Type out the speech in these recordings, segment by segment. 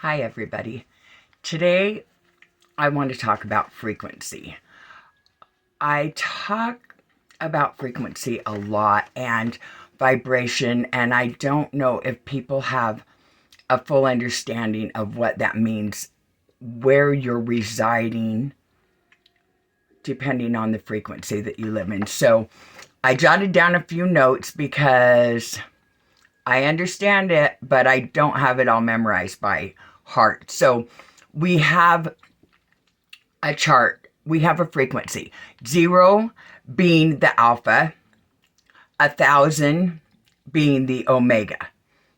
Hi, everybody. Today, I want to talk about frequency. I talk about frequency a lot and vibration, and I don't know if people have a full understanding of what that means, where you're residing, depending on the frequency that you live in. So, I jotted down a few notes because I understand it, but I don't have it all memorized by heart. So we have a chart. We have a frequency. 0 being the alpha, 1,000 being the omega.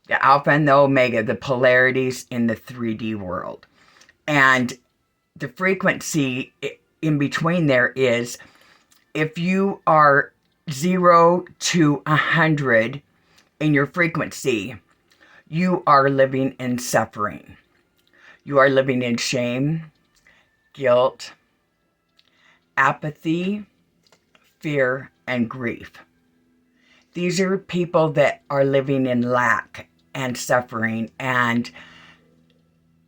The alpha and the omega, the polarities in the 3D world. And the frequency in between there is, if you are 0 to 100 in your frequency, you are living in suffering. You are living in shame, guilt, apathy, fear, and grief. These are people that are living in lack and suffering, and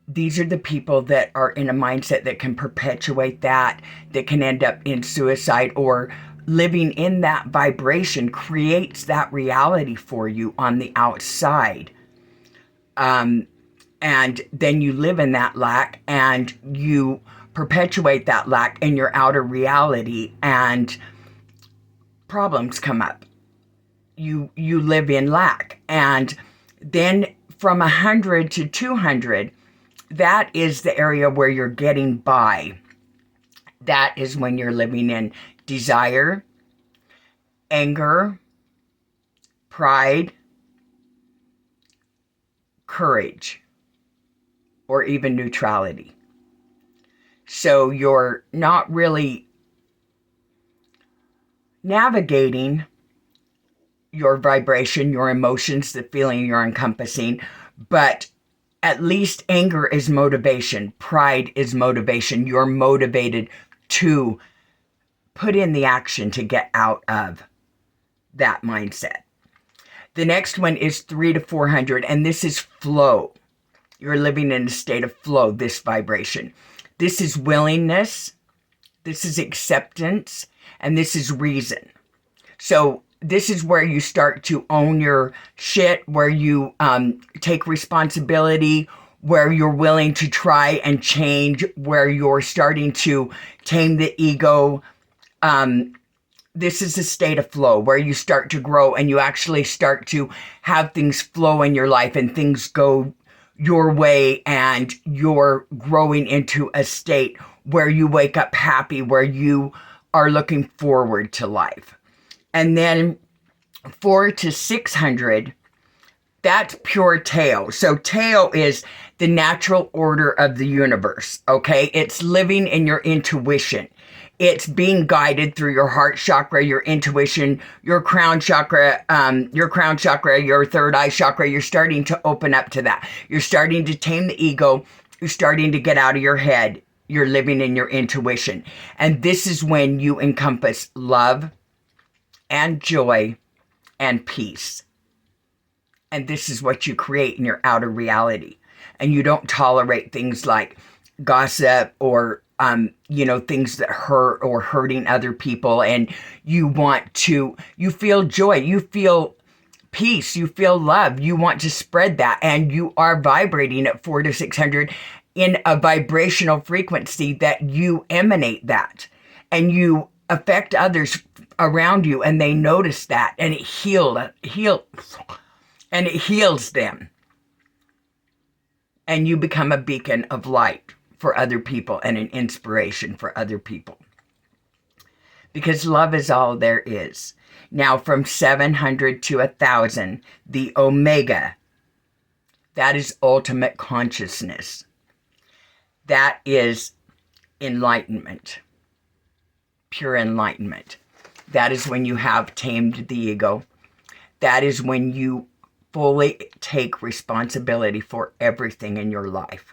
these are the people that are in a mindset that can perpetuate that can end up in suicide, or living in that vibration creates that reality for you on the outside. And then you live in that lack and you perpetuate that lack in your outer reality, and problems come up. You live in lack. And then from 100 to 200, that is the area where you're getting by. That is when you're living in desire, anger, pride, courage, or even neutrality. So you're not really navigating your vibration, your emotions, the feeling you're encompassing, but at least anger is motivation. Pride is motivation. You're motivated to put in the action to get out of that mindset. The next one is 3 to 400, and this is flow. You're living in a state of flow, this vibration. This is willingness, this is acceptance, and this is reason. So this is where you start to own your shit, where you take responsibility, where you're willing to try and change, where you're starting to tame the ego. This is a state of flow where you start to grow and you actually start to have things flow in your life and things go your way, and you're growing into a state where you wake up happy, where you are looking forward to life. And then 4 to 600, that's pure Tao. So Tao is the natural order of the universe, okay? It's living in your intuition. It's being guided through your heart chakra, your intuition, your crown chakra, your third eye chakra. You're starting to open up to that. You're starting to tame the ego. You're starting to get out of your head. You're living in your intuition. And this is when you encompass love and joy and peace. And this is what you create in your outer reality. And you don't tolerate things like gossip or things that hurt or hurting other people. And you feel joy, you feel peace, you feel love, you want to spread that. And you are vibrating at 4 to 600 in a vibrational frequency that you emanate that. And you affect others around you, and they notice that, and it heals them. And you become a beacon of light for other people and an inspiration for other people. Because love is all there is. Now, from 700 to 1,000, the omega, that is ultimate consciousness. That is enlightenment, pure enlightenment. That is when you have tamed the ego. That is when you fully take responsibility for everything in your life.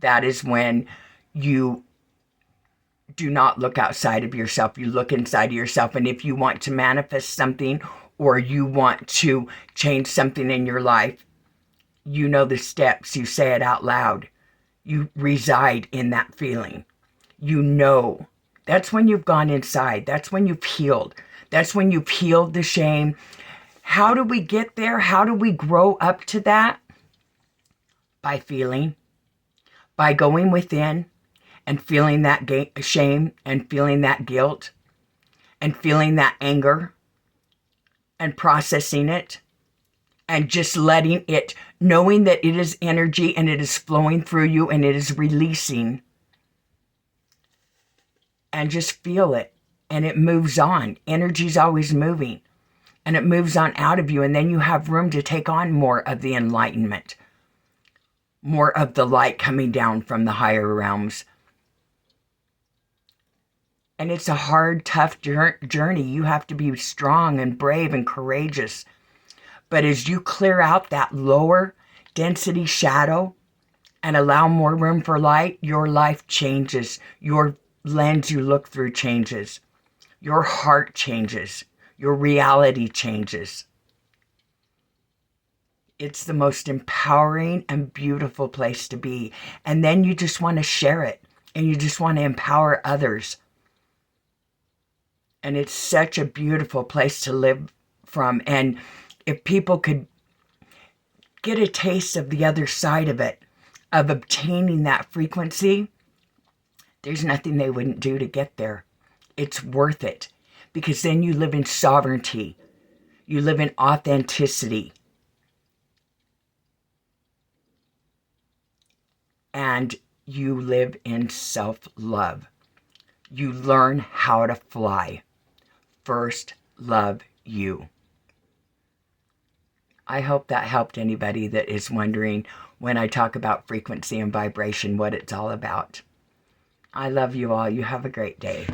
That is when you do not look outside of yourself. You look inside of yourself. And if you want to manifest something, or you want to change something in your life, You know the steps. You say it out loud. You reside in that feeling. You know. That's when you've gone inside. That's when you've healed. That's when you've healed the shame. How do we get there? How do we grow up to that? By feeling. By going within and feeling that shame and feeling that guilt and feeling that anger and processing it and just letting it, knowing that it is energy and it is flowing through you and it is releasing, and just feel it, and it moves on. Energy's always moving, and it moves on out of you, and then you have room to take on more of the enlightenment, more of the light coming down from the higher realms. And it's a hard, tough journey. You have to be strong and brave and courageous. But as you clear out that lower density shadow and allow more room for light, your life changes. Your lens you look through changes. Your heart changes. Your reality changes. It's the most empowering and beautiful place to be. And then you just want to share it. And you just want to empower others. And it's such a beautiful place to live from. And if people could get a taste of the other side of it, of obtaining that frequency, there's nothing they wouldn't do to get there. It's worth it. Because then you live in sovereignty. You live in authenticity. And you live in self-love. You learn how to fly. First, love you. I hope that helped anybody that is wondering when I talk about frequency and vibration, what it's all about. I love you all. You have a great day.